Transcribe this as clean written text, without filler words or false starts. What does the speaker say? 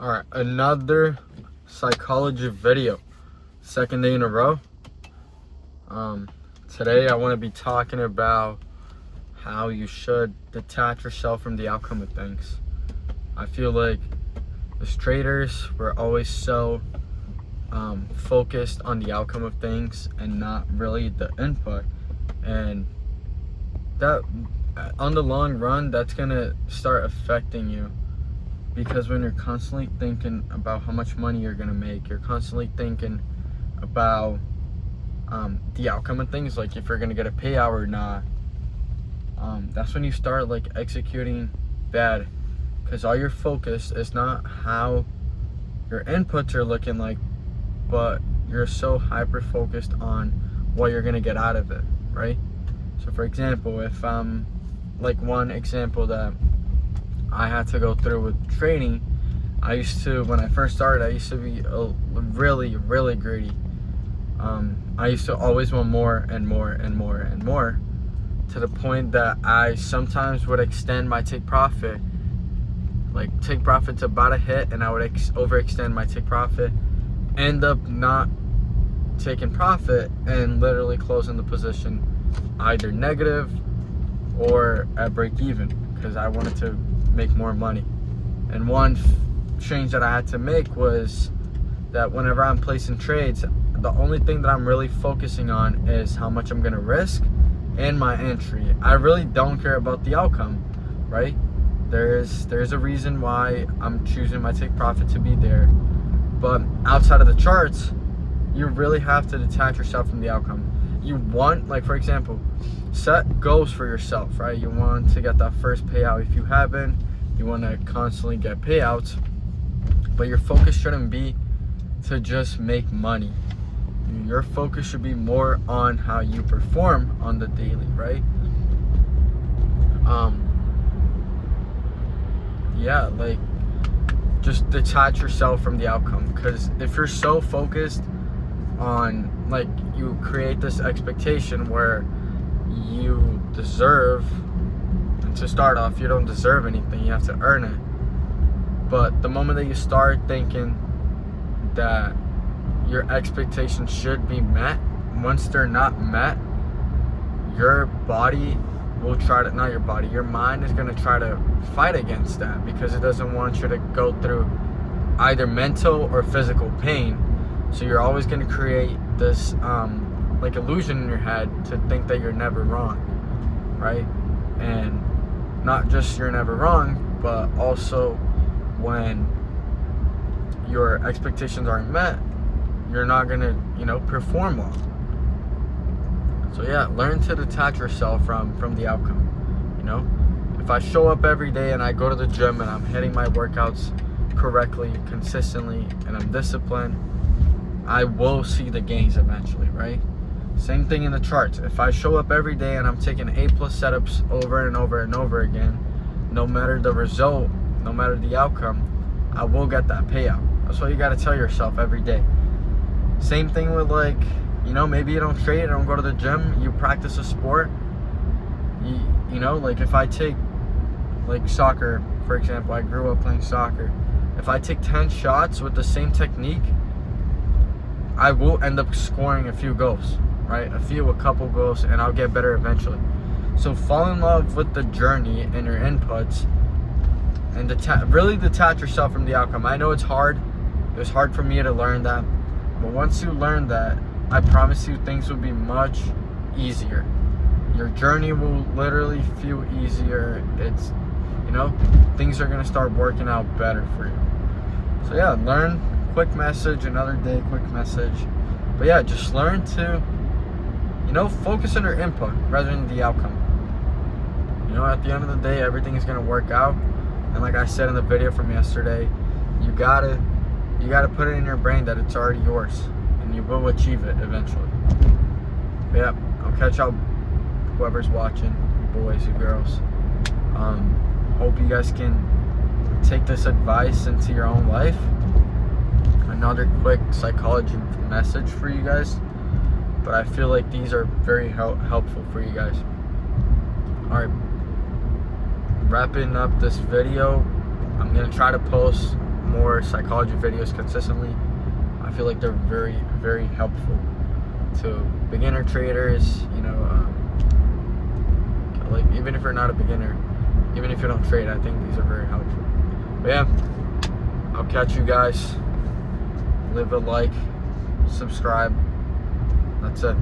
All right, another psychology video, second day in a row. Today I want to be talking about how you should detach yourself from the outcome of things. I feel like as traders, we're always so focused on the outcome of things and not really the input, and that on the long run, that's gonna start affecting you. Because when you're constantly thinking about how much money you're gonna make, you're constantly thinking about the outcome of things, like if you're gonna get a payout or not. That's when you start like executing bad, because all your focus is not how your inputs are looking like, but you're so hyper focused on what you're gonna get out of it, right? So for example, if like one example that I had to go through with trading, when I first started, I used to be really greedy. I used to always want more and more and more and more, to the point that I sometimes would extend my take profit. Like take profit to about a hit, and I would overextend my take profit, end up not taking profit, and literally closing the position either negative or at break even, because I wanted to make more money. And one change that I had to make was that whenever I'm placing trades, the only thing that I'm really focusing on is how much I'm gonna risk and my entry. I really don't care about the outcome, right? There's a reason why I'm choosing my take profit to be there. But outside of the charts, you really have to detach yourself from the outcome. You want, like for example, set goals for yourself, right? You want to get that first payout. If you haven't, you want to constantly get payouts, but your focus shouldn't be to just make money. Your focus should be more on how you perform on the daily, right? Yeah, like just detach yourself from the outcome, because if you're so focused on, like, you create this expectation where you deserve, and to start off, you don't deserve anything, you have to earn it. But the moment that you start thinking that your expectations should be met, once they're not met, your body will try to, not your body, your mind is going to try to fight against that, because it doesn't want you to go through either mental or physical pain. So you're always going to create this like illusion in your head to think that you're never wrong, right? And not just you're never wrong, but also when your expectations aren't met, you're not going to, perform well. So yeah, learn to detach yourself from the outcome. If I show up every day and I go to the gym and I'm hitting my workouts correctly, consistently, and I'm disciplined, I will see the gains eventually, right? Same thing in the charts. If I show up every day and I'm taking A+ setups over and over and over again, no matter the result, no matter the outcome, I will get that payout. That's what you got to tell yourself every day. Same thing with, like, maybe you don't trade, don't go to the gym, you practice a sport. Like if I take, like, soccer, for example, I grew up playing soccer. If I take 10 shots with the same technique, I will end up scoring a few goals, right? A couple goals, and I'll get better eventually. So fall in love with the journey and your inputs, and really detach yourself from the outcome. I know it's hard. It was hard for me to learn that. But once you learn that, I promise you things will be much easier. Your journey will literally feel easier. It's, things are going to start working out better for you. So yeah, learn. Quick message, another day, quick message. But yeah, just learn to, focus on your input rather than the outcome. At the end of the day, everything is going to work out. And like I said in the video from yesterday, you gotta put it in your brain that it's already yours, and you will achieve it eventually. But yeah, I'll catch y'all, whoever's watching, you boys, you girls. Hope you guys can take this advice into your own life. Another quick psychology message for you guys, but I feel like these are very helpful for you guys. All right, wrapping up this video, I'm gonna try to post more psychology videos consistently. I feel like they're very, very helpful to beginner traders, you know, like even if you're not a beginner, even if you don't trade, I think these are very helpful. But yeah, I'll catch you guys. Leave a like, subscribe. That's it.